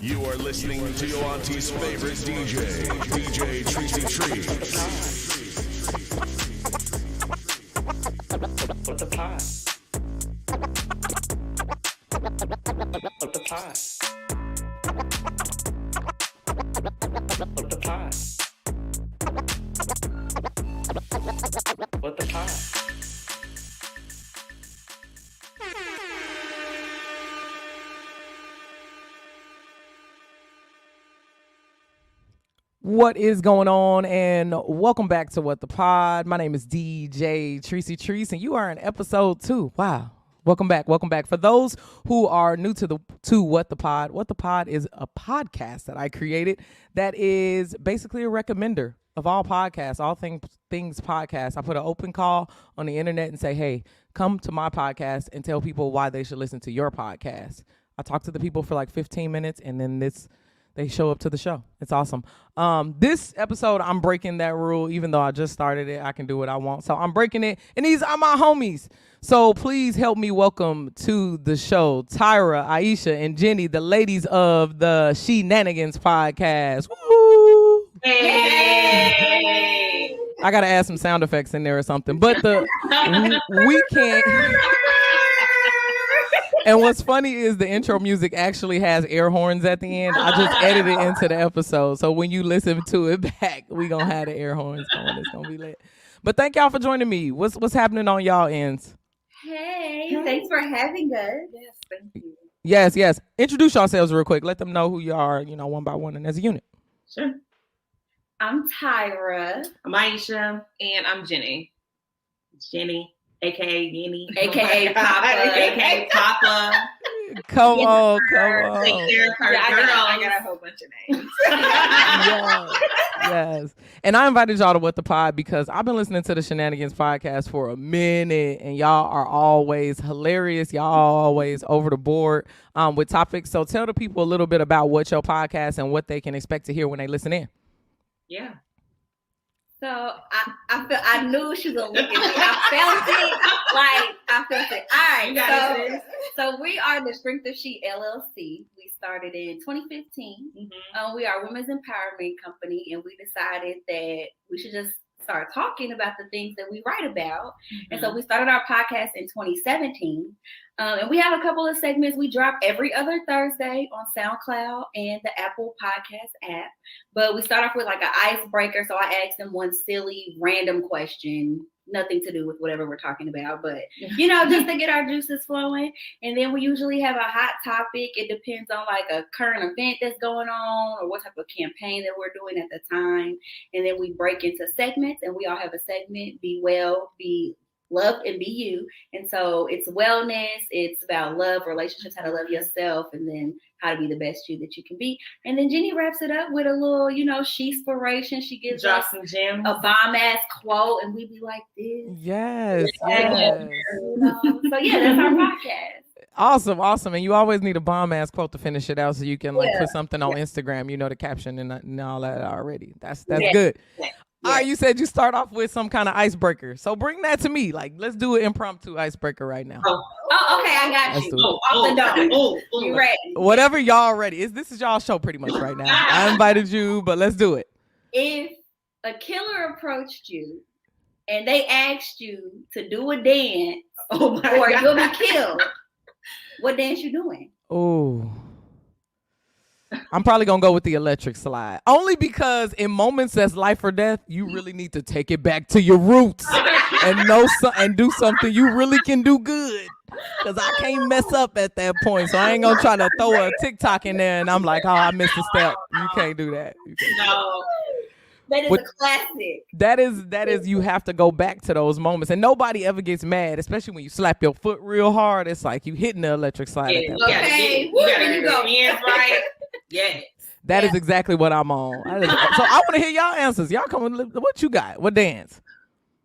You are listening to your auntie's favorite DJ, DJ Tricey Trice. What the pod? What the pod? What the pod? What the pod? What is going on, and welcome back to What the Pod. My name is DJ Tricey Trice, and you are in episode 2. Wow. Welcome back. For those who are new to What the Pod is a podcast that I created that is basically a recommender of all podcasts, all things podcasts. I put an open call on the internet and say, hey, come to my podcast and tell people why they should listen to your podcast. I talk to the people for like 15 minutes, and then they show up to the show. It's awesome. This episode, I'm breaking that rule. Even though I just started it, I can do what I want. So I'm breaking it. And these are my homies. So please help me welcome to the show Tyra, Aisha, and Jenny, the ladies of the SHEnanigans podcast. Woo! Hey! I got to add some sound effects in there or something. But we can't... And what's funny is the intro music actually has air horns at the end. I just edited it into the episode. So when you listen to it back, we going to have the air horns going. It's going to be lit. But thank y'all for joining me. What's happening on y'all ends? Hey, thanks for having us. Yes, thank you. Yes. Introduce yourselves real quick. Let them know who you are, one by one and as a unit. Sure. I'm Tyra. I'm Aisha. And I'm Jenny. Jenny, a.k.a. Yenny. A.k.a. Papa. A.k.a. Papa. Come on. Take care of her girls. I got a whole bunch of names. Yes. And I invited y'all to What the Pod because I've been listening to the SHEnanigans podcast for a minute, and y'all are always hilarious. Y'all are always over the board with topics. So tell the people a little bit about what your podcast and what they can expect to hear when they listen in. Yeah. So I knew she was gonna look at me. I felt it. All right. So we are the Strength of She LLC. We started in 2015. Mm-hmm. We are a women's empowerment company, and we decided that we should just start talking about the things that we write about. Mm-hmm. And so we started our podcast in 2017. And we have a couple of segments. We drop every other Thursday on SoundCloud and the Apple Podcast app. But we start off with like an icebreaker. So I ask them one silly, random question, nothing to do with whatever we're talking about, but, just to get our juices flowing. And then we usually have a hot topic. It depends on like a current event that's going on or what type of campaign that we're doing at the time. And then we break into segments, and we all have a segment, Be Well, Be Love, and Be You. And so it's wellness, it's about love, relationships, how to love yourself, and then how to be the best you that you can be. And then Jenny wraps it up with a little, she-spiration. She gives us some gems, a bomb-ass quote, and we be like this. Yes. So that's our podcast. Awesome. And you always need a bomb-ass quote to finish it out so you can put something on Instagram, the caption and all that already. That's good. Yeah. All right, you said you start off with some kind of icebreaker. So bring that to me. Like, let's do an impromptu icebreaker right now. Oh, okay, I got you. Off the dome. You ready? Whatever y'all ready. This is y'all show pretty much right now. I invited you, but let's do it. If a killer approached you and they asked you to do a dance or you'll be killed, what dance you doing? Oh. I'm probably going to go with the electric slide. Only because in moments that's life or death, you really need to take it back to your roots and do something you really can do good. Because I can't mess up at that point. So I ain't going to try to throw a TikTok in there and I'm like, oh, I missed a step. You can't do that. No. That is a classic. That is you have to go back to those moments. And nobody ever gets mad, especially when you slap your foot real hard. It's like you hitting the electric slide. Yeah, you gotta go hands right. Yes. That is exactly what I'm on. So I want to hear y'all answers. Y'all come with what you got? What dance?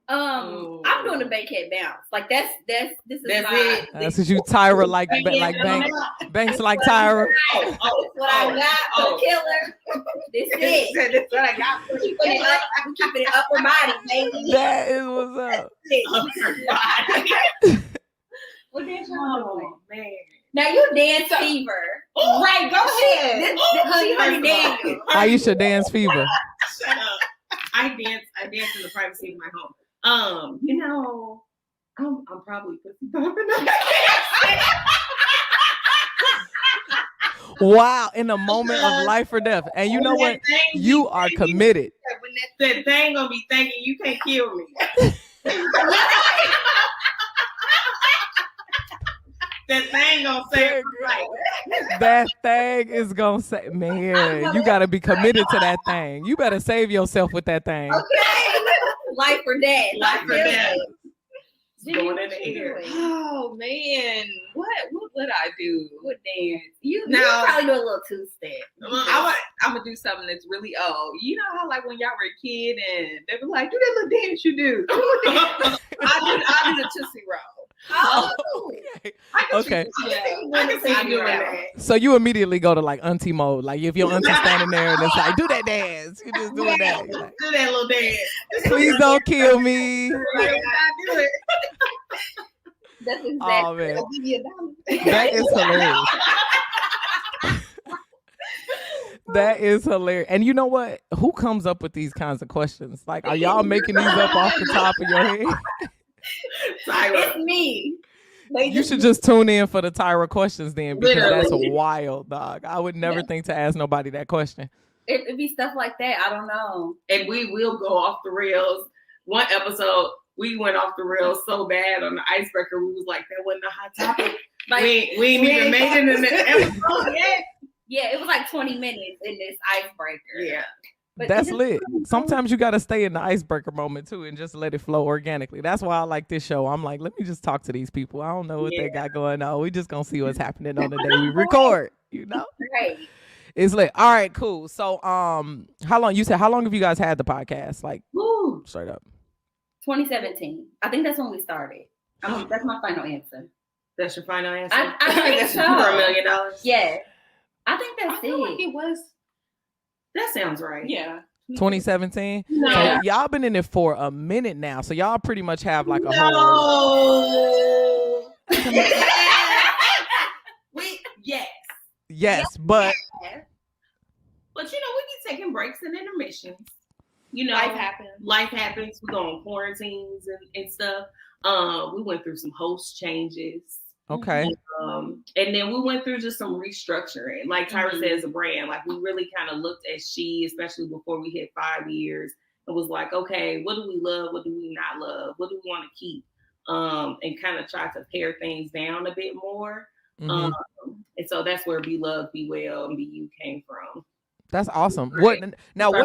I'm doing the bankhead bounce. Like this is it. That's what you Tyra like banks like Tyra. That's what I got for the killer. This is it. That's what I got for you. Keeping it upper body, baby. That is what's up. What dance you doing? Man. Now you dance fever. Right, go ahead. Honey Daniel. Aisha Dance Fever. Shut up. I dance in the privacy of my home. You know, I'm probably pussy bumping. Wow, in a moment of life or death. And you know what? You are committed. When that thing gonna be thinking you can't kill me. That thing gonna say right. That thing is gonna say, man, you gotta be committed to that thing. You better save yourself with that thing. Okay. Life or death. Life or death. Jenny, Going what in the you air. doing? Oh man, what would I do? What dance? You Now- probably do a little two-step. I'm gonna do something that's really old. You know how like when y'all were a kid and they were like, do that little dance you do. I do the Tootsie Roll. Oh, Okay. I can see you doing that. So you immediately go to like auntie mode. Like if your auntie's standing there and it's like, do that dance. You just doing that. You're like, Do that little dance. please don't kill me. Like, I do it. that's exactly. Oh man. I'll give you $1. That is hilarious. That is hilarious. And you know what? Who comes up with these kinds of questions? Like, are y'all making these up off the top of your head? Tyra. It's me. You should just tune in for the Tyra questions then, because that's Literally. wild, dog. I would never think to ask nobody that question. It'd be stuff like that. I don't know. And we will go off the rails. One episode, we went off the rails so bad on the icebreaker. We was like, that wasn't a hot topic. Like, we ain't even made it in the episode yet. yeah, it was like 20 minutes in this icebreaker. Yeah. But That's it's lit. Sometimes you got to stay in the icebreaker moment too and just let it flow organically. That's why I like this show. I'm like, let me just talk to these people. I don't know what they got going on. We just gonna see what's happening on the day we record. You know, Right. it's lit. All right, cool. So, how long have you guys had the podcast? Like, Woo. straight up. 2017. I think that's when we started. That's my final answer. That's your final answer? I think That's so. for $1 million? Yeah. I think that's I feel like it. it was. That sounds right. Yeah. 2017. No. So y'all been in it for a minute now. So y'all pretty much have like a whole. No. Yes. Yes, but But you know, we be taking breaks and intermissions. You know, Life happens. Life happens. We go on quarantines and stuff. We went through some host changes. okay. And then we went through just some restructuring. Like Tyra Mhm. says, a brand. Like we really kind of looked at especially before we hit 5 years, and was like, okay, what do we love? What do we not love? What do we want to keep? And kind of try to pare things down a bit more. Mhm. And so that's where Be Love, Be Well, and Be You came from. That's awesome. What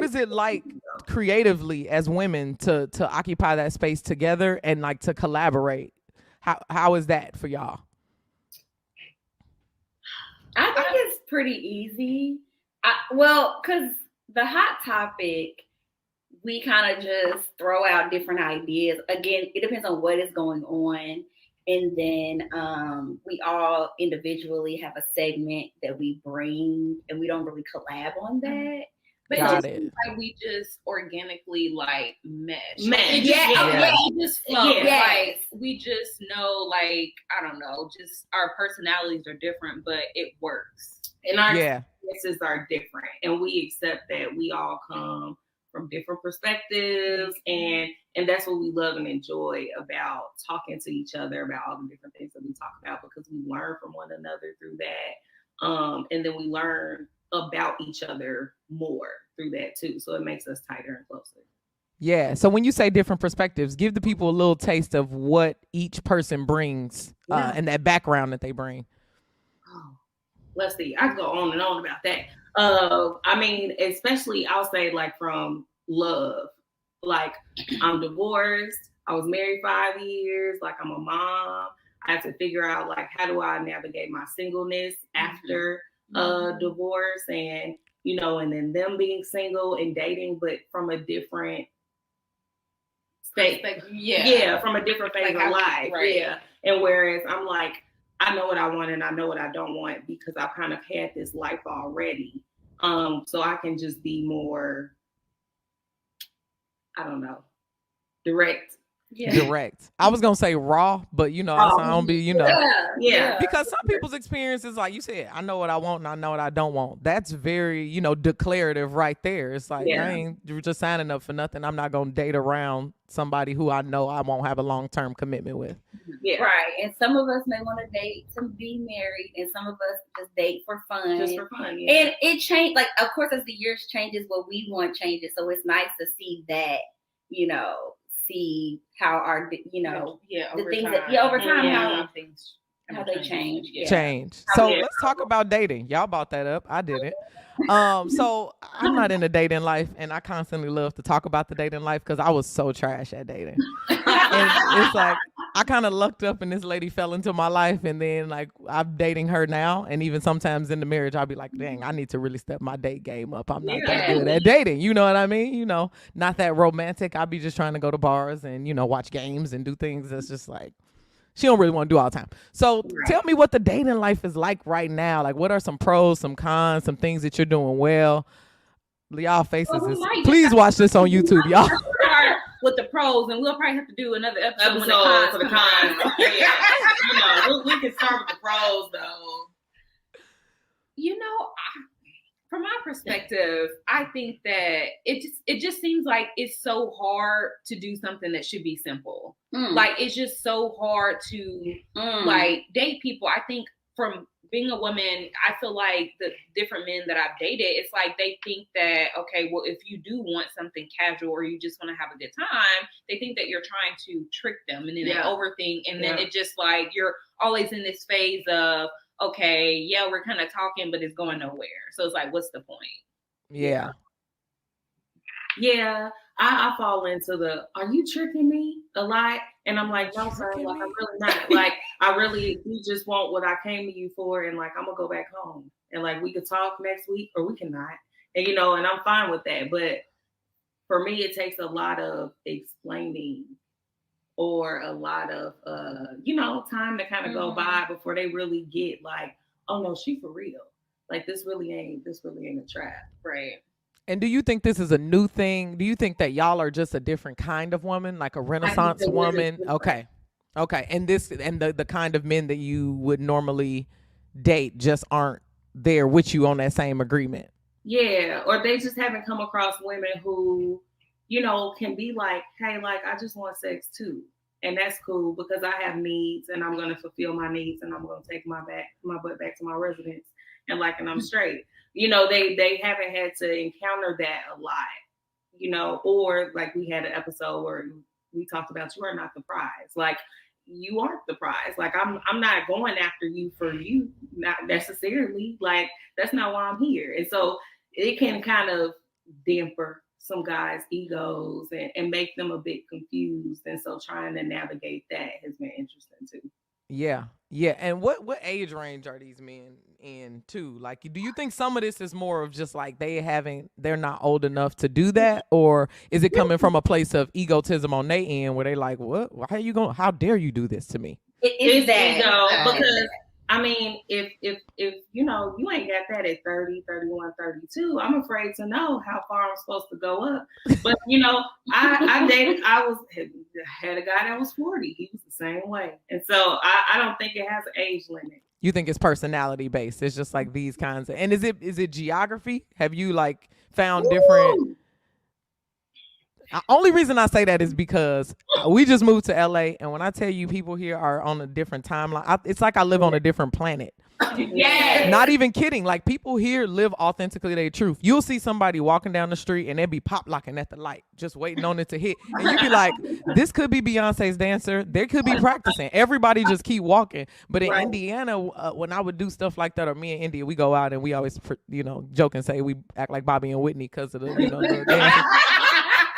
is it like creatively as women to occupy that space together and like to collaborate? How is that for y'all? I think it's pretty easy. Because the hot topic, we kind of just throw out different ideas. Again, it depends on what is going on. And then we all individually have a segment that we bring, and we don't really collab on that. But Got it it. just like we just organically like mesh. Mesh. It just, Yeah. it just flows. Yeah. Like we just know, like, I don't know, just our personalities are different, but it works. And our Yeah. experiences are different. And we accept that we all come from different perspectives. And that's what we love and enjoy about talking to each other about all the different things that we talk about, because we learn from one another through that. And then we learn about each other more through that too. So it makes us tighter and closer. Yeah. So when you say different perspectives, give the people a little taste of what each person brings and that background that they bring. Oh, let's see. I could go on and on about that. I mean, especially I'll say like from love. Like I'm divorced. I was married 5 years. Like I'm a mom. I have to figure out like how do I navigate my singleness after divorce, and and then them being single and dating, but from a different state. Yeah. From a different phase Like of life. right. Yeah. And whereas I'm like, I know what I want and I know what I don't want, because I've kind of had this life already. So I can just be more, I don't know, direct direct. I was gonna say raw, but I don't be, Yeah. because some people's experience is like you said, I know what I want and I know what I don't want. That's very, declarative right there. It's like I ain't just signing up for nothing. I'm not gonna date around somebody who I know I won't have a long-term commitment with. Yeah. Right. And some of us may want to date to be married, and some of us just date for fun. Just for fun. Yeah. And it changed. Like, of course, as the years changes, what we want changes. So it's nice to see that, see how our, the things over time, how they change. Yeah. Change. So let's talk about dating. Y'all brought that up. I did it. So I'm not in the dating life, and I constantly love to talk about the dating life because I was so trash at dating. And it's like I kind of lucked up and this lady fell into my life, and then like I'm dating her now, and even sometimes in the marriage I'll be like, dang, I need to really step my date game up. I'm not that good at dating. You know what I mean? Not that romantic. I'll be just trying to go to bars and watch games and do things that's just like she don't really want to do all the time. So tell me what the dating life is like right now. Like, what are some pros, some cons, some things that you're doing well? Y'all faces please watch this on YouTube, y'all. Start with the pros, and we'll probably have to do another episode for the cons. We can start with the pros though. From my perspective, I think that it just seems like it's so hard to do something that should be simple. Like, it's just so hard to like date people. I think from being a woman, I feel like the different men that I've dated, it's like they think that, okay, well, if you do want something casual or you just want to have a good time, they think that you're trying to trick them, and then they overthink, and then it just like you're always in this phase of, okay, we're kind of talking, but it's going nowhere. So it's like, what's the point? Yeah. Yeah, I fall into the, are you tricking me a lot? And I'm like, no, sir, like, I'm really not. Like, you just want what I came to you for, and like, I'm gonna go back home. And like, we could talk next week or we cannot. And and I'm fine with that. But for me, it takes a lot of explaining or a lot of time to kind of go by before they really get like, oh no, she for real. Like, this really ain't a trap. Right. And do you think this is a new thing? Do you think that y'all are just a different kind of woman, like a Renaissance woman? Okay. And the kind of men that you would normally date just aren't there with you on that same agreement. Yeah, or they just haven't come across women who, can be like, hey, like, I just want sex too. And that's cool because I have needs and I'm going to fulfill my needs and I'm going to take my butt back to my residence and I'm straight. They haven't had to encounter that a lot, or like we had an episode where we talked about you are not the prize. Like, you aren't the prize. Like, I'm not going after you for you, not necessarily. Like, that's not why I'm here. And so it can kind of damper some guys' egos and make them a bit confused. And so trying to navigate that has been interesting too. Yeah. And what age range are these men in too? Like, do you think some of this is more of just like they're not old enough to do that? Or is it coming from a place of egotism on their end where they like, what? How dare you do this to me? It's that. Because I mean, if you ain't got that at 30, 31, 32, I'm afraid to know how far I'm supposed to go up. But I had a guy that was 40. He was the same way. And so I don't think it has an age limit. You think it's personality based? It's just like these kinds of, and is it geography? Have you like found different? Only reason I say that is because we just moved to LA, and when I tell you people here are on a different timeline, it's like I live on a different planet. Yes. Not even kidding. Like, people here live authentically their truth. You'll see somebody walking down the street and they'll be pop locking at the light, just waiting on it to hit. And you be like, this could be Beyonce's dancer. They could be practicing. Everybody just keep walking. But in Indiana, when I would do stuff like that, or me and India, we go out and we always, joke and say we act like Bobby and Whitney because of the dancing.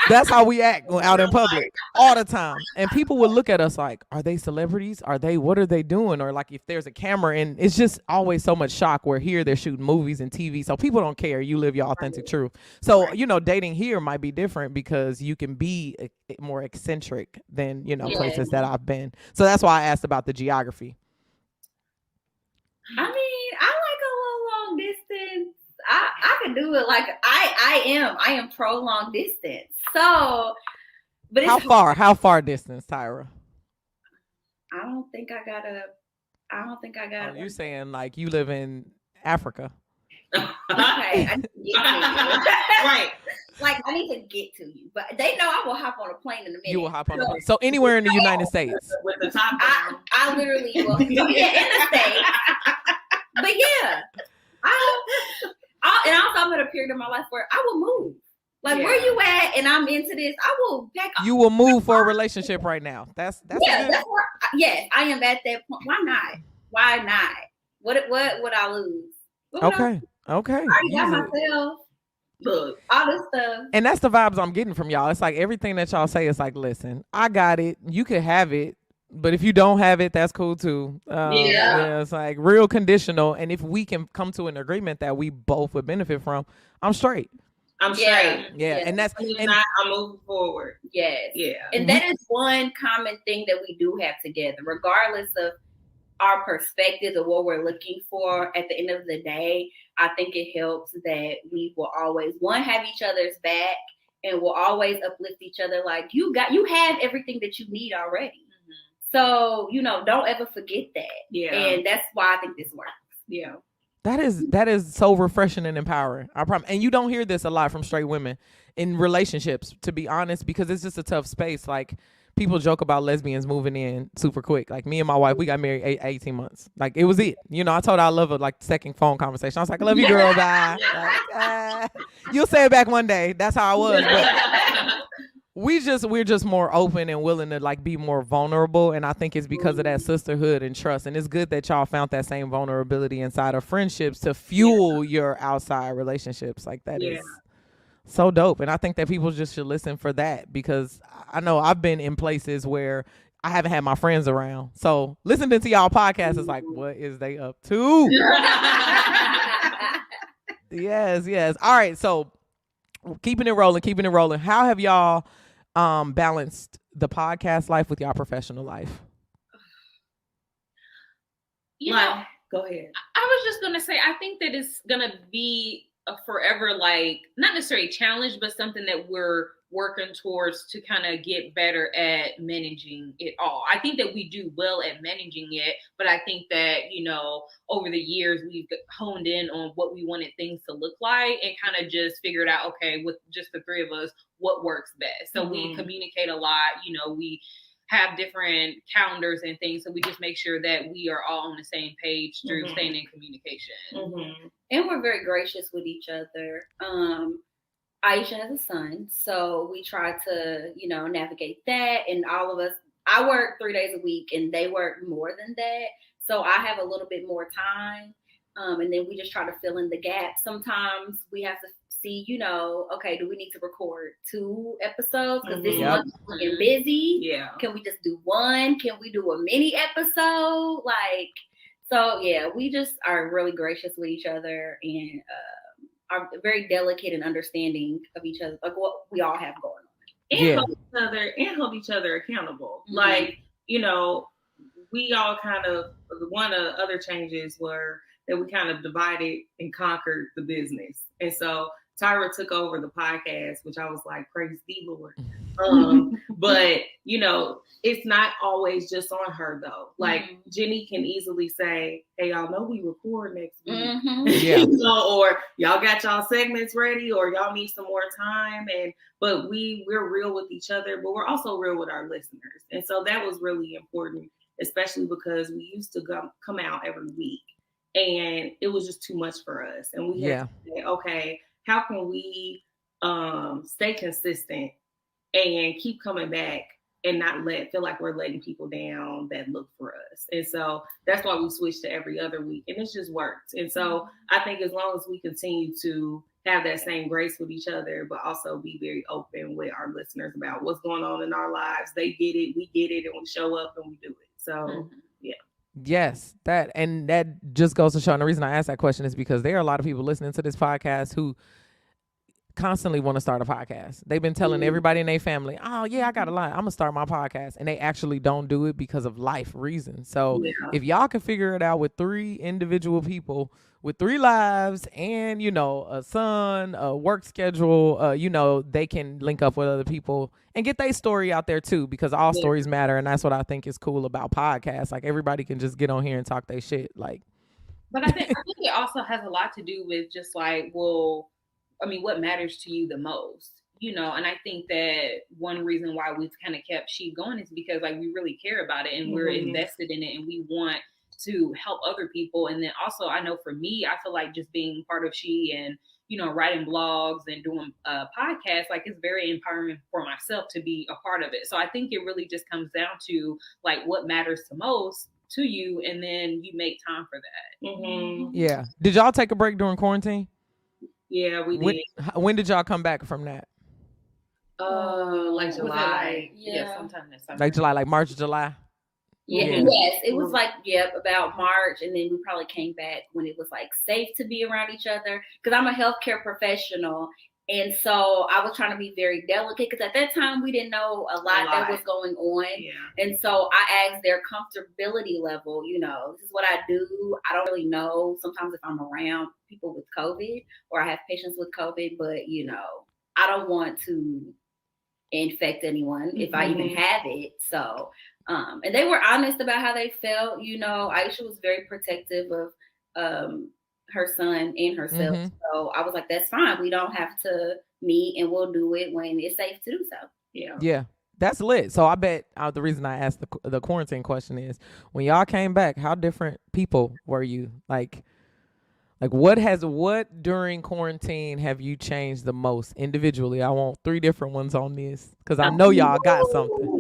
That's how we act out in public all the time. And people would look at us like, are they celebrities? What are they doing? Or like if there's a camera, and it's just always so much shock where here they're shooting movies and TV. So people don't care. You live your authentic truth. So, dating here might be different because you can be more eccentric than, places that I've been. So that's why I asked about the geography. I mean, I like a little long distance. I can do it. Like I am pro long distance. So But it's How far distance, Tyra? I don't think I got Oh, you saying like you live in Africa? Okay, I need to get to you. Right. Like I need to get to you, but they know I will hop on a plane in a minute. You will hop on a plane. So anywhere in the United States. With the top down. I literally will. So yeah, in the States. But yeah, and also I'm at a period of my life where I will move. Like where you at, and I'm into this. I will pack. You will move for a relationship right now. That's yeah. That's where. Yes, I am at that point. Why not? Why not? What would I lose? Okay. I already got myself. Look, all this stuff. And that's the vibes I'm getting from y'all. It's like everything that y'all say is like, listen, I got it. You could have it. But if you don't have it, that's cool too. Yeah, it's like real conditional. And if we can come to an agreement that we both would benefit from, I'm straight. I'm straight. Yeah. And that's I'm moving forward. Yes. Yeah. And that is one common thing that we do have together, regardless of our perspectives of what we're looking for. At the end of the day, I think it helps that we will always have each other's back and will always uplift each other. Like you have everything that you need already. So, don't ever forget that. Yeah. And that's why I think this works. Yeah. That is so refreshing and empowering. I promise. And you don't hear this a lot from straight women in relationships, to be honest, because it's just a tough space. Like people joke about lesbians moving in super quick. Like me and my wife, we got married 18 months. Like it was it. I told her I love her like second phone conversation. I was like, I love you, girl. Bye. Like, you'll say it back one day. That's how I was. But we're just more open and willing to like be more vulnerable, and I think it's because of that sisterhood and trust. And it's good that y'all found that same vulnerability inside of friendships to fuel your outside relationships. Like that is so dope. And I think that people just should listen for that, because I know I've been in places where I haven't had my friends around. So listening to y'all podcast is like, what is they up to? Yes. All right. So keeping it rolling. How have y'all balanced the podcast life with y'all professional life? Go ahead. I was just gonna say, I think that it's gonna be a forever, like, not necessarily a challenge, but something that we're working towards to kind of get better at managing it all. I think that we do well at managing it, but I think that, over the years we've honed in on what we wanted things to look like and kind of just figured out, okay, with just the three of us, what works best. So we communicate a lot, we have different calendars and things. So we just make sure that we are all on the same page through staying in communication. And we're very gracious with each other. Aisha has a son, so we try to, navigate that. And all of us, I work 3 days a week and they work more than that. So I have a little bit more time. And then we just try to fill in the gaps. Sometimes we have to see, okay, do we need to record 2 episodes? Because this month's looking busy. Yeah. Can we just do 1? Can we do a mini episode? We just are really gracious with each other and are very delicate and understanding of each other, like what we all have going on. And hold each other accountable. Like, we all kind of, one of the other changes were that we kind of divided and conquered the business. And so Tyra took over the podcast, which I was like, praise the Lord. But, it's not always just on her though. Like Jenny can easily say, hey, y'all know we record next week. Or y'all got y'all segments ready, or y'all need some more time. But we're real with each other, but we're also real with our listeners. And so that was really important, especially because we used to come out every week and it was just too much for us. And we had to say, okay, how can we stay consistent and keep coming back and not feel like we're letting people down that look for us? And so that's why we switched to every other week, and it's just worked. And so I think as long as we continue to have that same grace with each other, but also be very open with our listeners about what's going on in our lives, they get it, we get it, and we show up and we do it. So Yes, that just goes to show. And the reason I asked that question is because there are a lot of people listening to this podcast who constantly want to start a podcast. They've been telling everybody in their family, oh yeah, I got a lie, I'm gonna start my podcast, and they actually don't do it because of life reasons. So if y'all can figure it out with 3 individual people with 3 lives and, you know, a son, a work schedule, you know, they can link up with other people and get their story out there too, because all stories matter. And that's what I think is cool about podcasts. Like, everybody can just get on here and talk their shit. Like, But I think it also has a lot to do with just like, well, I mean, what matters to you the most, you know? And I think that one reason why we've kind of kept She going is because like we really care about it and we're invested in it and we want to help other people. And then also, I know for me, I feel like just being part of She and, you know, writing blogs and doing podcasts, like it's very empowering for myself to be a part of it. So I think it really just comes down to like what matters the most to you, and then you make time for that. yeah. Did y'all take a break during quarantine? Yeah, we did. When did y'all come back from that? Like July. Sometime this summer. Like July, like March, July? Yeah. Yeah. Yes, it was like, about March. And then we probably came back when it was like safe to be around each other. Because I'm a healthcare professional. And so I was trying to be very delicate because at that time we didn't know a lot that was going on. Yeah. And so I asked their comfortability level, you know, this is what I do. I don't really know sometimes if I'm around people with COVID or I have patients with COVID, but, you know, I don't want to infect anyone if I even have it. So, and they were honest about how they felt. You know, Aisha was very protective of her son and herself. So I was like, that's fine. We don't have to meet and we'll do it when it's safe to do so. Yeah. That's lit. So I bet the reason I asked the quarantine question is when y'all came back, how different people were you? Like what during quarantine have you changed the most individually? I want 3 different ones on this because I know y'all got something.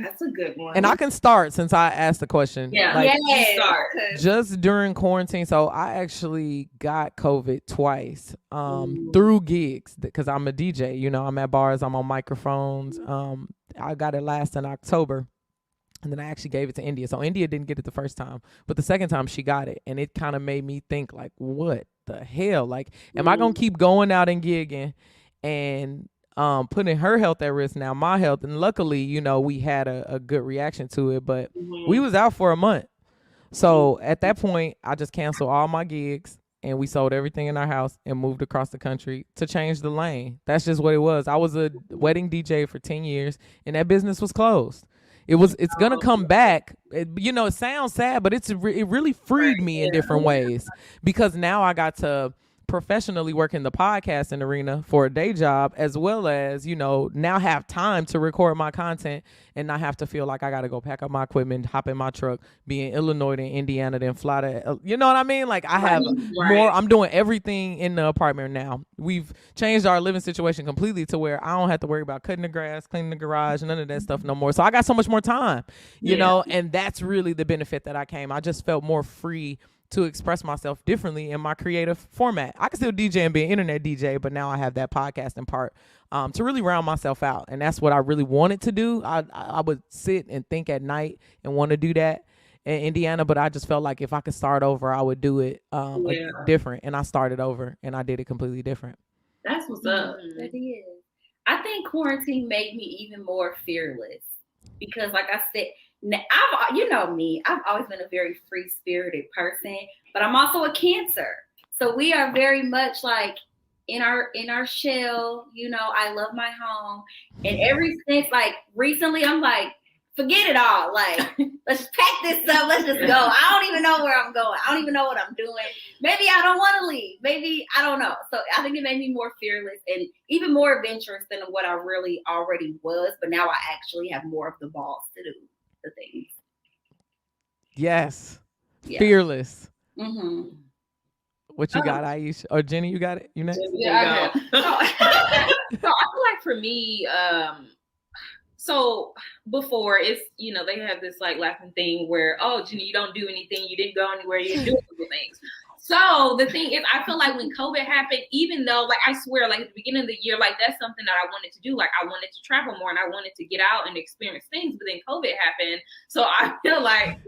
That's a good one. And I can start since I asked the question. Yeah, like, start. Just during quarantine. So I actually got COVID twice through gigs because I'm a DJ. You know, I'm at bars, I'm on microphones. I got it last in October. And then I actually gave it to India. So India didn't get it the first time. But the second time she got it. And it kind of made me think like, what the hell? Like, am I going to keep going out and gigging and putting her health at risk now, my health? And luckily, you know, we had a good reaction to it. But we was out for a month. So at that point, I just canceled all my gigs. And we sold everything in our house and moved across the country to change the lane. That's just what it was. I was a wedding DJ for 10 years. And that business was closed. It's gonna come back. You know, it sounds sad, but it really freed me in different ways because now I got to professionally work in the podcasting arena for a day job, as well as, you know, now have time to record my content and not have to feel like I got to go pack up my equipment, hop in my truck, be in Illinois, then Indiana, then fly to, you know what I mean? Like I have more, I'm doing everything in the apartment now. We've changed our living situation completely to where I don't have to worry about cutting the grass, cleaning the garage, none of that stuff no more. So I got so much more time, you know, and that's really the benefit that I came. I just felt more free to express myself differently in my creative format. I can still DJ and be an internet DJ, but now I have that podcasting part to really round myself out. And that's what I really wanted to do. I would sit and think at night and want to do that in Indiana, but I just felt like if I could start over, I would do it different. And I started over and I did it completely different. That's what's up. That is. I think quarantine made me even more fearless because like I said, you know me, I've always been a very free-spirited person, but I'm also a Cancer. So we are very much like in our shell, you know, I love my home. And ever since like recently, I'm like, forget it all. Like, let's just pack this stuff. Let's just go. I don't even know where I'm going. I don't even know what I'm doing. Maybe I don't want to leave. Maybe I don't know. So I think it made me more fearless and even more adventurous than what I really already was. But now I actually have more of the balls to do the things. Yes. Fearless. Mm-hmm. What you got, Aisha? Or Jenny, you got it? You next? Yeah, I so I feel like for me, so before it's, you know, they have this like laughing thing where, oh, Jenny, you don't do anything. You didn't go anywhere. You didn't do things. So the thing is, I feel like when COVID happened, even though like, I swear, like at the beginning of the year, like that's something that I wanted to do. Like I wanted to travel more and I wanted to get out and experience things, but then COVID happened. So I feel like,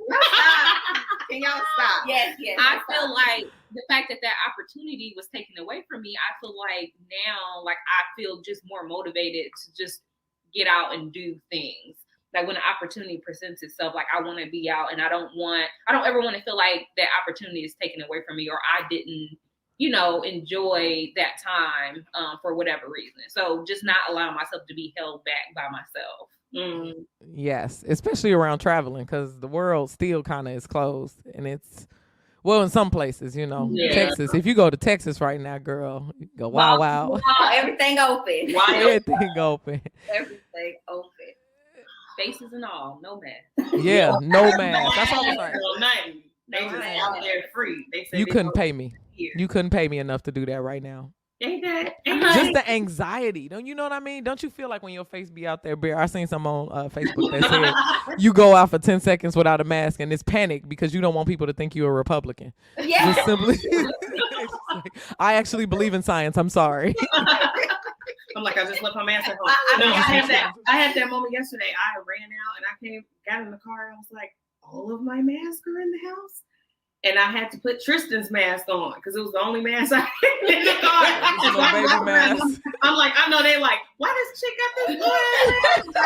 Can y'all stop? Yes. I feel like the fact that opportunity was taken away from me, I feel like now, like I feel just more motivated to just get out and do things. like when an opportunity presents itself, like I want to be out, and I don't ever want to feel like that opportunity is taken away from me, or I didn't, enjoy that time for whatever reason. So just not allowing myself to be held back by myself. Yes, especially around traveling, because the world still kind of is closed, and it's well in some places, Texas. If you go to Texas right now, girl, you go wow. Everything open. Everything open. Everything open. Faces and all, no mask. Yeah, no mask. That's all I'm saying. Nothing. They just out there free. They say you couldn't pay me. You couldn't pay me enough to do that right now. Ain't that? Just the anxiety. Don't you know what I mean? Don't you feel like when your face be out there bare? I seen some on Facebook that said you go out for 10 seconds without a mask and it's panic because you don't want people to think you're a Republican. Yeah. Just simply, I actually believe in science. I'm sorry. I'm like, I just left my mask at home. I had that moment yesterday. I ran out and I got in the car and I was like, all of my masks are in the house. And I had to put Tristan's mask on because it was the only mask I had in the car. Mask. I'm like, I know they like, why does chick got this?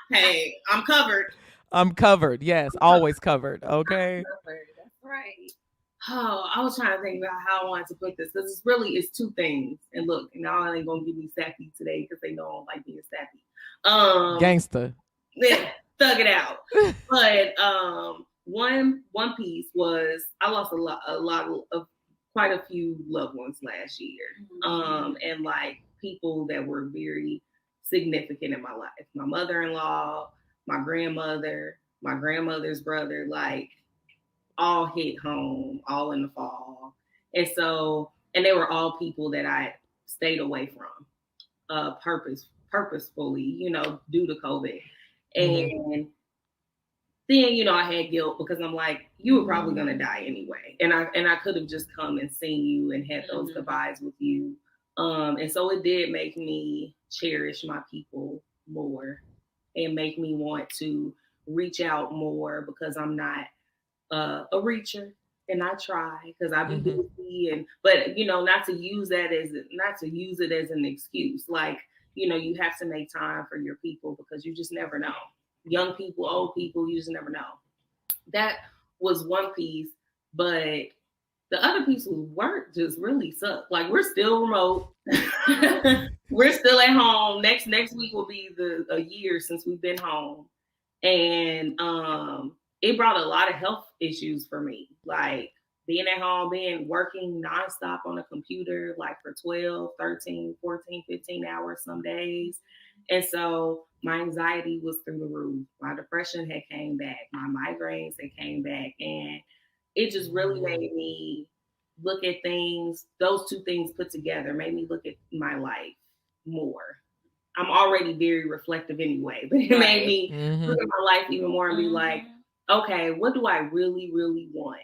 Hey, I'm covered. I'm covered. Yes, always covered. Okay. That's right. Oh, I was trying to think about how I wanted to put this because it's two things. And look, now I ain't gonna give me sappy today because they know I don't like being sappy. Gangster. Yeah, thug it out. But one piece was I lost quite a few loved ones last year. And like people that were very significant in my life. My mother-in-law, my grandmother, my grandmother's brother, like all hit home, all in the fall. And they were all people that I stayed away from purposefully, due to COVID. And then, I had guilt because I'm like, you were probably going to die anyway. And I could have just come and seen you and had those goodbyes with you. And so it did make me cherish my people more and make me want to reach out more because I'm not a reacher and I try because I be busy but not to use it as an excuse. Like, you have to make time for your people because you just never know. Young people, old people, you just never know. That was one piece, but the other piece was work just really sucked. Like we're still remote. We're still at home. Next week will be a year since we've been home. And it brought a lot of health issues for me. Like being at home, working nonstop on a computer, like for 12, 13, 14, 15 hours some days. And so my anxiety was through the roof. My depression had came back. My migraines had came back. And it just really made me look at things. Those two things put together made me look at my life more. I'm already very reflective anyway, but it made me look at my life even more and be like, okay, what do I really, really want?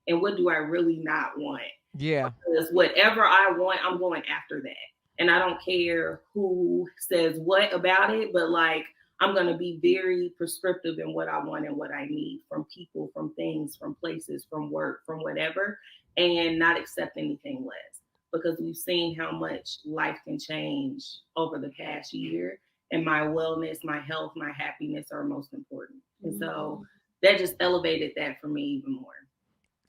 And what do I really not want? Yeah. Because whatever I want, I'm going after that. And I don't care who says what about it, but like, I'm going to be very prescriptive in what I want and what I need from people, from things, from places, from work, from whatever, and not accept anything less because we've seen how much life can change over the past year. And my wellness, my health, my happiness are most important. And so that just elevated that for me even more.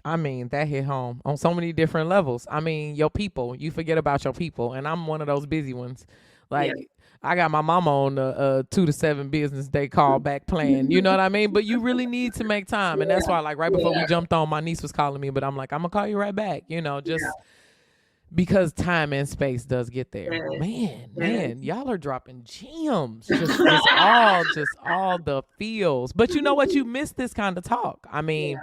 I mean, that hit home on so many different levels. I mean, your people, you forget about your people. And I'm one of those busy ones. Like, I got my mama on the 2 to 7 business day call back plan. You know what I mean? But you really need to make time. And that's why, like, right before we jumped on, my niece was calling me. But I'm like, I'm going to call you right back. Just because time and space does get there. Man, y'all are dropping gems. Just all the feels. But you know what? You miss this kind of talk. I mean,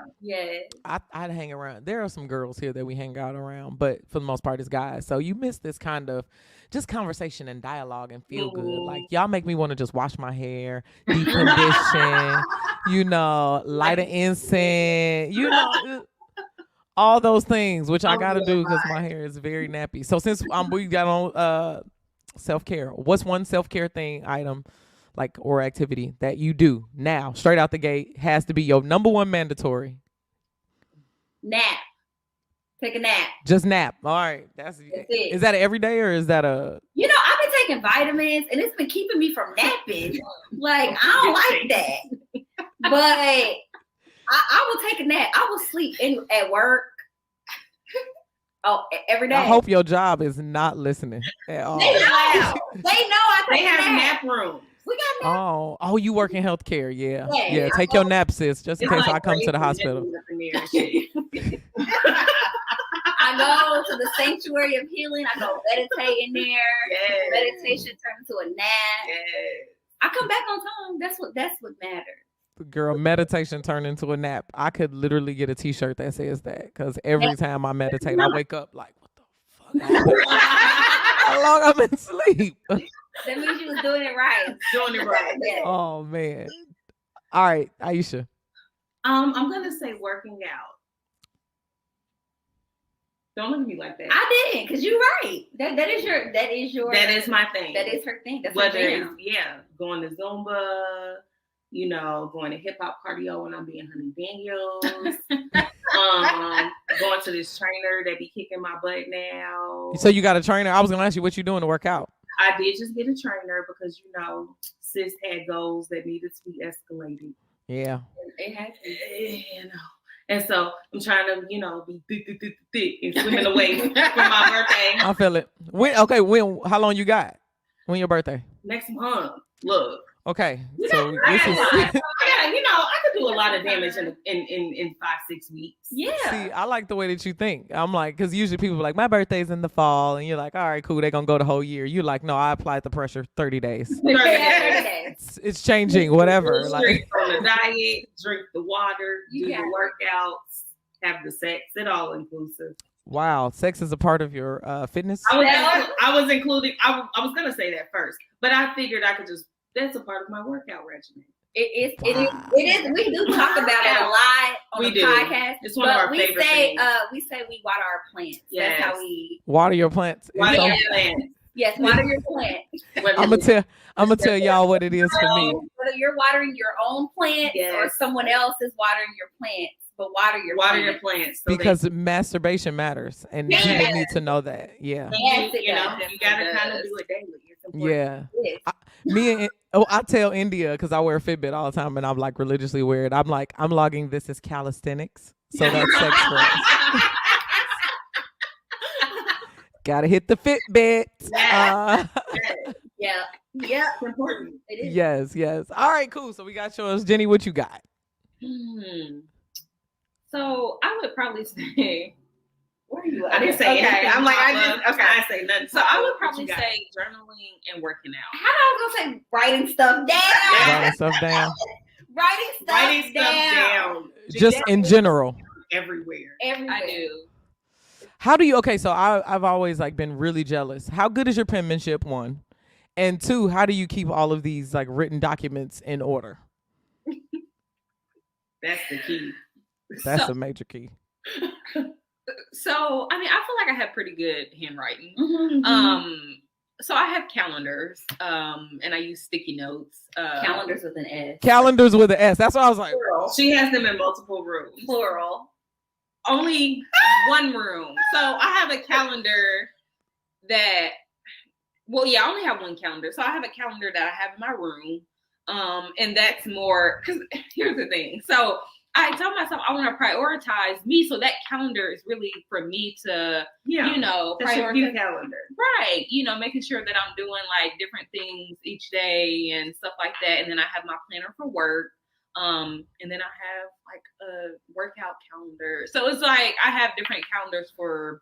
I'd hang around. There are some girls here that we hang out around, but for the most part, it's guys. So you miss this kind of just conversation and dialogue and feel good. Like y'all make me want to just wash my hair, deep condition, light an incense, all those things, which I got to do because my hair is very nappy. So since we got on self-care, what's one self-care item or activity that you do now, straight out the gate, has to be your number one mandatory? Nap. Take a nap. Just nap. All right. That's it. Is that every day or is that a... I've been taking vitamins, and it's been keeping me from napping. Like, I don't like that. But I will take a nap. I will sleep at work. Every day. I hope your job is not listening at all. They know. I They take have a nap rooms. We got nap. Oh, you work in healthcare. Yeah. Yeah. Yeah. Take your nap, sis, just in It's case like I come to the crazy hospital. up in there and shit. I go to the sanctuary of healing. I go meditate in there. Yes. Meditation turns into a nap. Yes. I come back on time. That's what matters. Girl, meditation turned into a nap. I could literally get a T-shirt that says that because every time I meditate, I wake up like, what the fuck? How long I've been asleep? That means you was doing it right. Doing it right. Yeah. Oh man. All right, Aisha. I'm gonna say working out. Don't look at me like that. I didn't, because you're right. That is my thing. That is her thing. That's Whether her it's jam. going to Zumba, going to hip hop cardio when I'm being Honey Daniels, going to this trainer that be kicking my butt now. So you got a trainer? I was gonna ask you what you doing to work out. I did just get a trainer because sis had goals that needed to be escalated. Yeah. It has to. And so I'm trying to, be thick and swimming away for my birthday. I feel it. When? How long you got? When your birthday? Next month. Look. Okay. You So know, this is. I could do a lot of damage in 5-6 weeks. Yeah. See, I like the way that you think. I'm like, because usually people are like, my birthday's in the fall, and you're like, all right, cool, they're gonna go the whole year. You're like, no, I applied the pressure 30 days. 30 days. It's changing, whatever. Drink Like, on the diet, drink the water, do the Yeah. workouts, have the sex, it all inclusive. wow, sex is a part of your fitness. I was including. I was gonna say that first, but I figured I could just. That's a part of my workout regimen. It is. We do talk about it a lot on We the do. podcast. It's one of our favorite things. We say we water our plants. Yes. That's how we. Water your plants. Water So, your plants. Yes, water your plants. I'm gonna tell y'all what it is for me. Whether you're watering your own plants or Yes. someone else is watering your plants, but water your plants. So Because masturbation matters, and Yeah. people need to know that. Yeah. Yes, it does. you gotta kind of do it daily. It's important. Yeah. Yes. I tell India, because I wear a Fitbit all the time and I'm like religiously wear it. I'm like, I'm logging this as calisthenics. So that's sex for us. Gotta hit the Fitbit. Yeah. It's important. It is. Yes. All right, cool. So we got yours. Jenny, what you got? So I would probably say, Where are you at? I didn't say anything. I'm like, Okay. I didn't say nothing. so I would What probably you got? say journaling and working out. How do I was gonna say writing stuff down? Writing stuff down. Writing stuff down. Just in general. Everywhere. Everywhere. I do. How do you, okay, so I've always like been really jealous. How good is your penmanship, one? And two, how do you keep all of these like written documents in order? That's the key. That's a major key. So I mean, I feel like I have pretty good handwriting. Mm-hmm. So I have calendars, and I use sticky notes. Calendars with an S. Calendars with an S. That's what I was like. Plural. She has them in multiple rooms. Plural. Only one room. So I have a calendar that, well, yeah, I only have one calendar. So I have a calendar that I have in my room. And that's more, because here's the thing. So I tell myself I want to prioritize me. So that calendar is really for me to, That's your key calendar. Right. Making sure that I'm doing like different things each day and stuff like that. And then I have my planner for work. And then I have like a workout calendar. So it's like I have different calendars for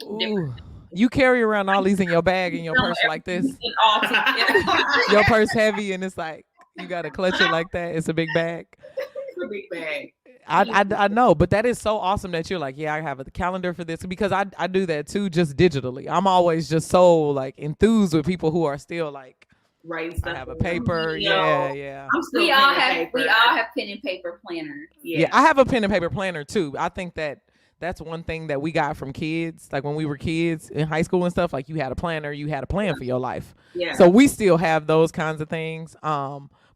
Ooh. You carry around all these in your bag in your purse like this. and all together. Your purse heavy and it's like you gotta clutch it like that. It's a big bag. It's a big bag. I know, but that is so awesome that you're like, yeah, I have a calendar for this, because I do that too, just digitally. I'm always just so like enthused with people who are still like, Writing stuff. I have a paper. You know, Yeah. I'm still We all pen and have paper. pen and paper planners. Yeah, I have a pen and paper planner too. I think that's one thing that we got from kids. Like when we were kids in high school and stuff, like you had a planner, you had a plan for your life. Yeah. So we still have those kinds of things.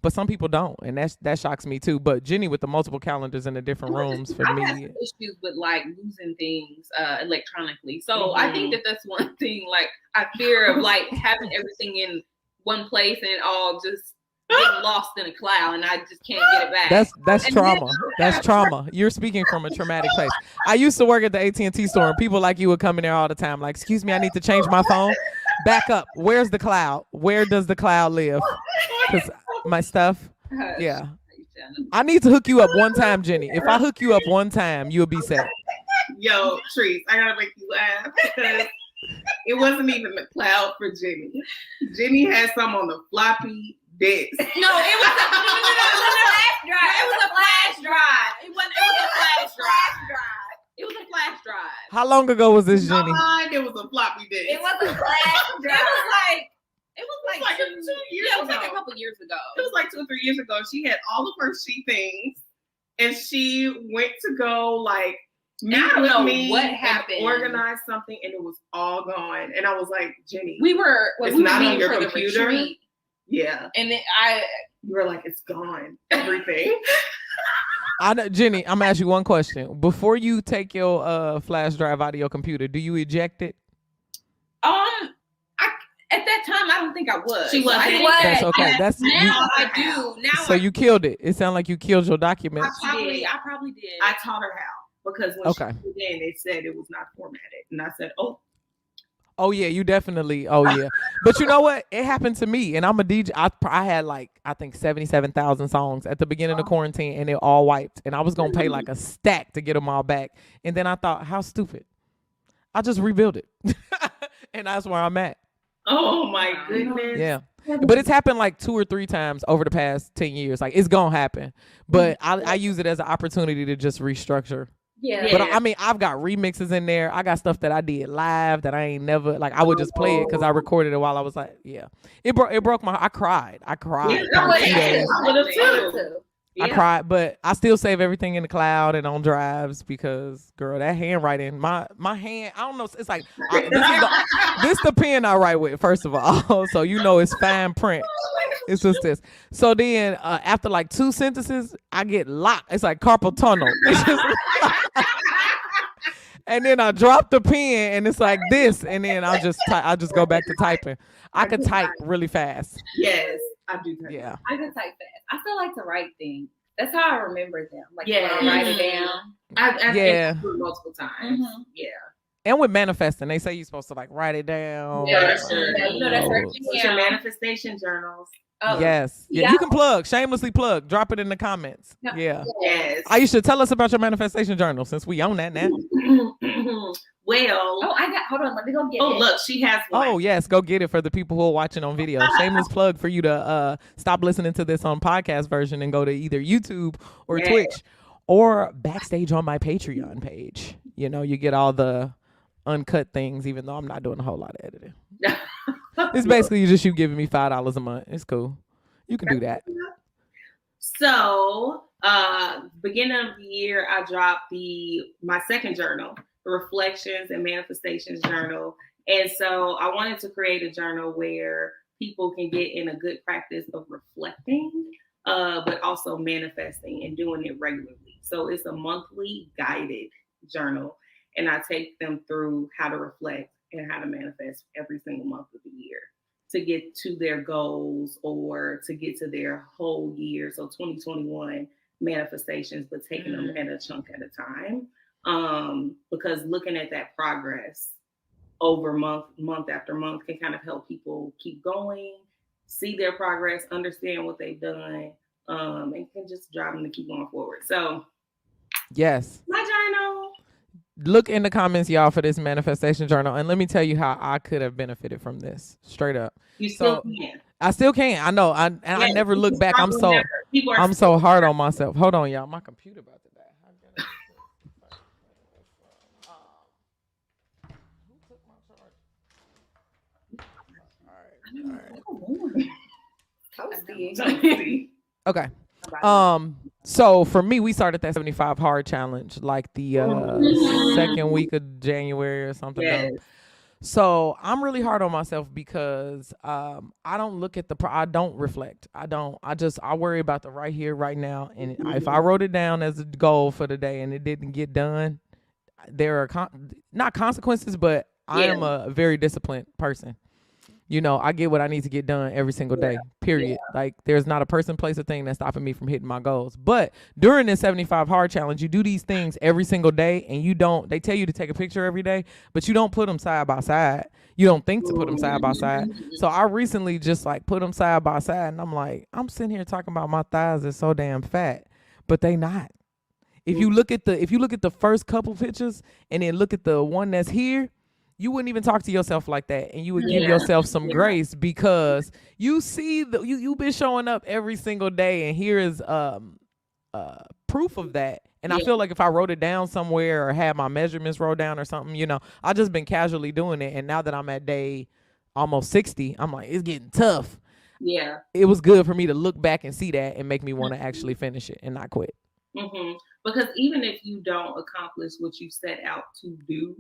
but some people don't, and that shocks me too. But Jenny with the multiple calendars in the different rooms for I've me. had some issues with like losing things electronically. So I think that's one thing. Like I fear of like having everything in one place and it all just getting lost in a cloud, and I just can't get it back. That's trauma. That's trauma. You're speaking from a traumatic place. I used to work at the AT&T store, and people like you would come in there all the time. Like, excuse me, I need to change my phone. Back up. Where's the cloud? Where does the cloud live? Because my stuff. Yeah. I need to hook you up one time, Jenny. If I hook you up one time, you'll be set. Yo, Treese, I gotta make you laugh because it wasn't even the cloud for Jenny. Jenny had some on the floppy disk. No, it was a flash drive. It was a flash drive. It was a flash drive. It was a flash drive. How long ago was this, Jenny? It was a floppy disk. It was a flash drive. It was like 2 years ago. It was like a couple years ago. It was like 2 or 3 years ago. She had all of her she things, and she went to go like meet with me what happened. and organize something, and it was all gone. And I was like, Jenny, We were not on meeting your for computer? the retreat, yeah. and then You were like, it's gone, everything. I know, Jenny, I'm gonna ask you one question. Before you take your flash drive out of your computer, do you eject it? At that time, I don't think I was. She wasn't. I didn't- That's okay. That's now I do. Now so you killed it. It sounded like you killed your documents. I probably did. I taught her how because when Okay. she put it in, it said it was not formatted, and I said, oh. Oh yeah, you definitely. Oh yeah, but you know what? It happened to me, and I'm a DJ. I had like I think 77,000 songs at the beginning of quarantine, and they all wiped. And I was gonna pay like a stack to get them all back. And then I thought, how stupid! I just rebuilt it, and that's where I'm at. Oh my goodness. Yeah, but it's happened like 2 or 3 times over the past 10 years. Like it's gonna happen, but I use it as an opportunity to just restructure. Yeah. But I mean, I've got remixes in there. I got stuff that I did live that I ain't never like. I would just play it because I recorded it while I was like, yeah. It broke my. I cried. Yeah, for a few I days. would have too. I Yeah. cried, but I still save everything in the cloud and on drives because, girl, that handwriting, my hand, I don't know. It's like this the pen I write with. First of all, so you know it's fine print. It's just this. So then after like 2 sentences, I get locked. It's like carpal tunnel. It's just and then I drop the pen and it's like this, and then I just go back to typing. I could type really fast. Yes, I do. That. Yeah. I can type fast. I still like to write things. That's how I remember them. Like, Yeah. when I write it down. I've Yeah. through multiple times. Mhm. Yeah. And with manifesting, they say you're supposed to like write it down. Yeah, Like, sure. Yeah, you know that's her. What's your manifestation journals? Oh, Yes. Yeah, Yeah. you can plug, shamelessly plug. Drop it in the comments. Yeah. Yeah. Yes. You should tell us about your manifestation journal since we own that now. Well, Oh, hold on. Let me go get it. look, she has one. Oh, yes. Go get it for the people who are watching on video. Shameless plug for you to stop listening to this on podcast version and go to either YouTube or Yeah. Twitch or backstage on my Patreon page. You know, you get all the uncut things, even though I'm not doing a whole lot of editing. It's basically just you giving me $5 a month. It's cool. You can do that. So, beginning of the year, I dropped my second journal, the Reflections and Manifestations Journal. And so I wanted to create a journal where people can get in a good practice of reflecting, but also manifesting and doing it regularly. So it's a monthly guided journal, and I take them through how to reflect and how to manifest every single month of the year to get to their goals or to get to their whole year. So 2021 manifestations, but taking them at a chunk at a time. Because looking at that progress over month after month can kind of help people keep going, see their progress, understand what they've done, and can just drive them to keep going forward. So Yes. my journal. Look in the comments, y'all, for this manifestation journal. And let me tell you how I could have benefited from this. Straight up. You still So, can. I still can. I know. I never look back. I'm so hard on myself. Hold on, y'all. My computer about to die. How can I- Who took my charge? Toasty. Okay. So for me, we started that 75 hard challenge like the second week of January or something. Yes. So I'm really hard on myself because I don't look at I don't reflect. I worry about the right here, right now. And if I wrote it down as a goal for the day and it didn't get done, there are not consequences, but I am a very disciplined person. You know, I get what I need to get done every single day, period. Like, there's not a person, place, or thing that's stopping me from hitting my goals. But during this 75 hard challenge, you do these things every single day, and they tell you to take a picture every day, but you don't put them side by side. You don't think to put them side by side. So I recently just like put them side by side, and I'm like, I'm sitting here talking about my thighs are so damn fat, but they not. If you look at the first couple pictures and then look at the one that's here, you wouldn't even talk to yourself like that, and you would give yourself some grace because you see you've been showing up every single day, and here is proof of that. And I feel like if I wrote it down somewhere or had my measurements wrote down or something, you know, I just been casually doing it, and now that I'm at day almost 60, I'm like, it's getting tough. Yeah, it was good for me to look back and see that and make me want to actually finish it and not quit. Because even if you don't accomplish what you set out to do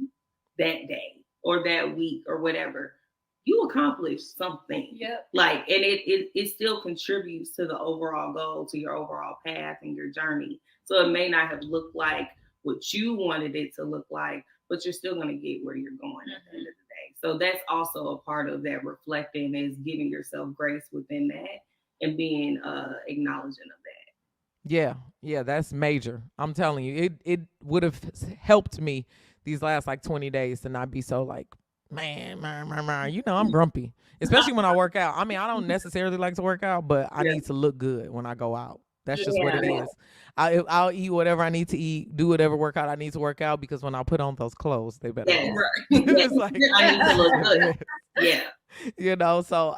that day or that week or whatever, you accomplish something. Yep. Like, and it still contributes to the overall goal, to your overall path and your journey. So it may not have looked like what you wanted it to look like, but you're still going to get where you're going at the end of the day. So that's also a part of that reflecting, is giving yourself grace within that and being acknowledging of that. Yeah, that's major. I'm telling you, it would have helped me these last like 20 days to not be so like, man, you know, I'm grumpy, especially when I work out. I mean, I don't necessarily like to work out, but I need to look good when I go out. That's just what it is. I'll eat whatever I need to eat, do whatever workout I need to work out, because when I put on those clothes, they better. Yeah, right. It's like, I need to look good. Yeah. You know, so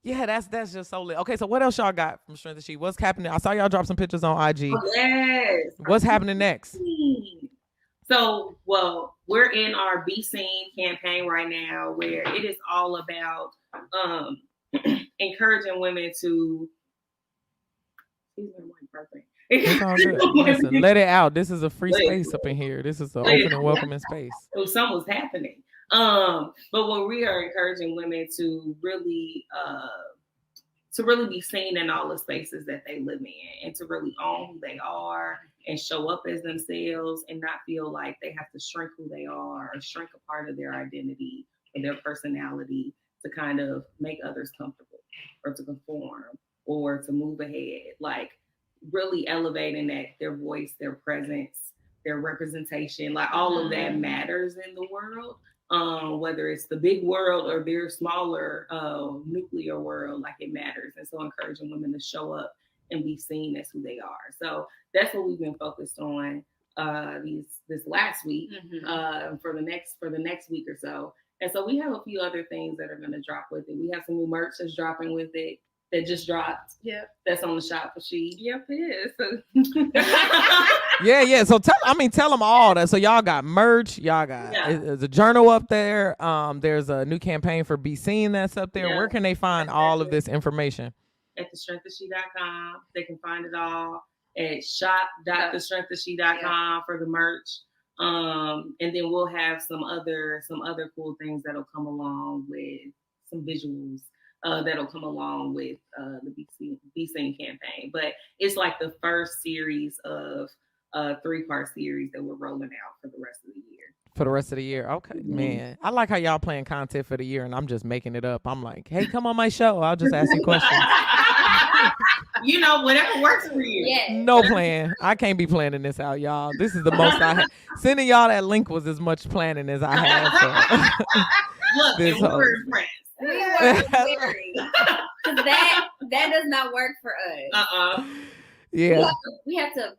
yeah, that's just so lit. Okay, so what else y'all got from Strength to She? What's happening? I saw y'all drop some pictures on IG. Oh, yes. What's happening next? So, well, we're in our Be Seen campaign right now, where it is all about encouraging women to. It's all good. Listen, let it out. This is a free space up in here. This is an open and welcoming space. So something's happening. But what we are encouraging women to really be seen in all the spaces that they live in, and to really own who they are and show up as themselves, and not feel like they have to shrink who they are or shrink a part of their identity and their personality to kind of make others comfortable or to conform or to move ahead. Like, really elevating that their voice, their presence, their representation, like all of that matters in the world. Whether it's the big world or their smaller nuclear world, like, it matters. And so encouraging women to show up and be seen as who they are. So that's what we've been focused on this last week for the next week or so. And so we have a few other things that are going to drop with it. We have some new merch that's dropping with it. That just dropped. Yeah. That's on the shop for She. Yep, it is. Yeah. So tell them all that. So y'all got merch. Y'all got there's a journal up there. There's a new campaign for Be Seen that's up there. Yeah. Where can they find all of this information? At thestrengthofshe.com. They can find it all at shop.thestrengthofshe.com for the merch. And then we'll have some other cool things that'll come along with some visuals. That'll come along with the Be Seen campaign. But it's like the first series of a 3-part series that we're rolling out for the rest of the year. For the rest of the year. Okay, man. I like how y'all playing content for the year, and I'm just making it up. I'm like, hey, come on my show. I'll just ask you questions. You know, whatever works for you. Yeah. No plan. I can't be planning this out, y'all. This is the most I had. Sending y'all that link was as much planning as I had. Look, and we're friends. We were very, because that does not work for us. Yeah. We have to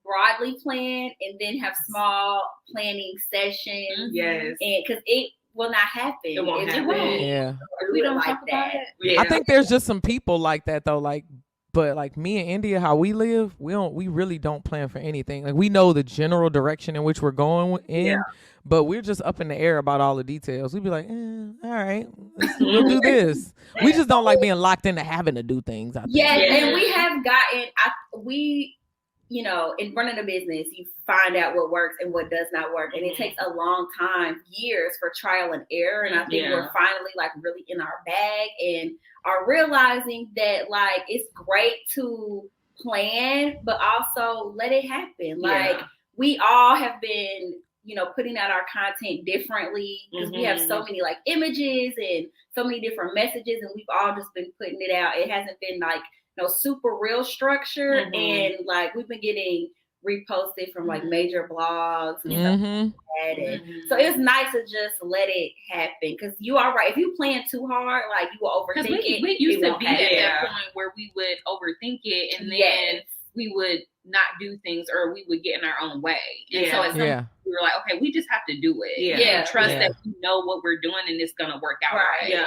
broadly plan and then have small planning sessions. Yes. And because it will not happen. It won't happen. Yeah. We don't like that. Yeah. I think there's just some people like that though, like, but like me and India, how we live, we really don't plan for anything. Like, we know the general direction in which we're going in, but we're just up in the air about all the details. We'd be like, all right, we'll do this. We just don't like being locked into having to do things. I think. Yes, and we have gotten, you know, in running a business, you find out what works and what does not work. And it takes a long time, years for trial and error. And I think we're finally like really in our bag and are realizing that like it's great to plan, but also let it happen. Like we all have been, you know, putting out our content differently because we have so many like images and so many different messages, and we've all just been putting it out. It hasn't been like no super real structure, and like we've been getting reposted from like major blogs and stuff like that. And so it's nice to just let it happen because you are right. If you plan too hard, like you will overthink it. We used to be at that point where we would overthink it, and then we would not do things, or we would get in our own way. And so at some point we were like, okay, we just have to do it. And trust that we know what we're doing and it's gonna work out right.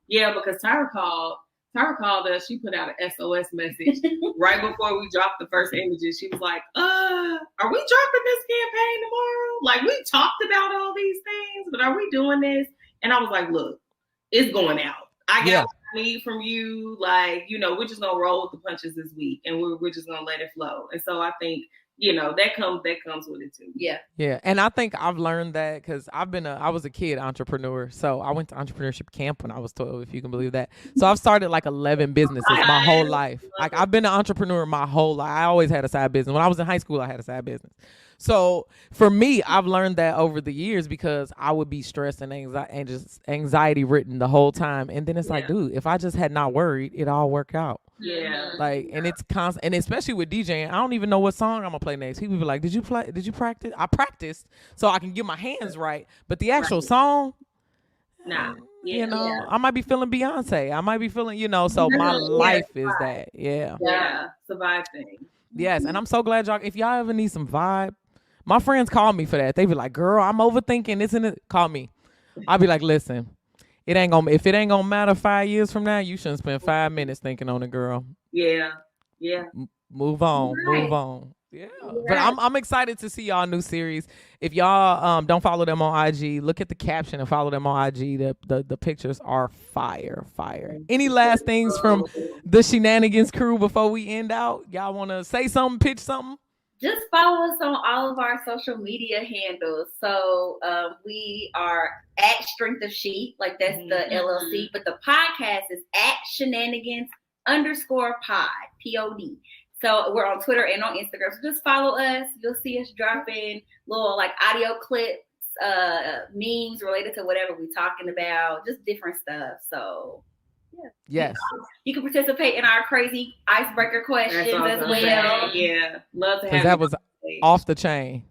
Yeah, because Tyra called us. She put out an SOS message right before we dropped the first images. She was like, are we dropping this campaign tomorrow? Like, we talked about all these things, but are we doing this? And I was like, look, it's going out. I got what I need from you. Like, you know, we're just going to roll with the punches this week, and we're just going to let it flow. And so I think, you know, that comes with it too. Yeah. And I think I've learned that because I was a kid entrepreneur. So I went to entrepreneurship camp when I was 12, if you can believe that. So I've started like 11 businesses my whole life. Like I've been an entrepreneur my whole life. I always had a side business. When I was in high school, I had a side business. So for me, I've learned that over the years because I would be stressed and anxiety ridden the whole time. And then it's like, dude, if I just had not worried, it all work out. Like, and it's constant, and especially with DJing, I don't even know what song I'm gonna play next. People be like, did you practice? I practiced so I can get my hands right, but the actual song, you know, I might be feeling Beyonce. I might be feeling, you know, so my life is that. It's a vibe thing. Yes, and I'm so glad if y'all ever need some vibe, my friends call me for that. They be like, girl, I'm overthinking this and it. Call me. I'll be like, listen, if it ain't gonna matter 5 years from now, you shouldn't spend 5 minutes thinking on it, girl. Move on. Yeah. But I'm excited to see y'all new series. If y'all don't follow them on IG, look at the caption and follow them on IG. The pictures are fire. Any last things from the SHEnanigans crew before we end out? Y'all want to say something, pitch something? Just follow us on all of our social media handles. So we are at Strength of She, like that's the LLC, but the podcast is at SHEnanigans_pod, POD. So we're on Twitter and on Instagram. So just follow us. You'll see us dropping little like audio clips, memes related to whatever we're talking about, just different stuff. So yes, you can participate in our crazy icebreaker questions as well. Love to have because that was off the chain.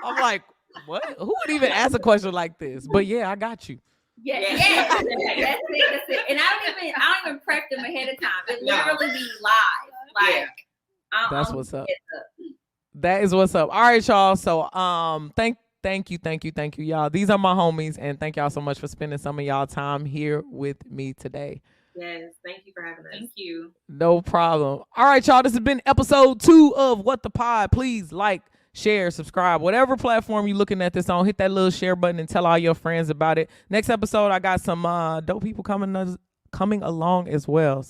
I'm like, what? Who would even ask a question like this? But yeah, I got you. That's it. And I don't even prep them ahead of time. It literally be live. Like that's what's up. That is what's up. All right, y'all. So thank you, y'all. These are my homies, and thank y'all so much for spending some of y'all time here with me today. Yes, thank you for having us. Thank you. No problem. All right, y'all. This has been episode 2 of What the Pod. Please like, share, subscribe, whatever platform you're looking at this on. Hit that little share button and tell all your friends about it. Next episode, I got some dope people coming along as well.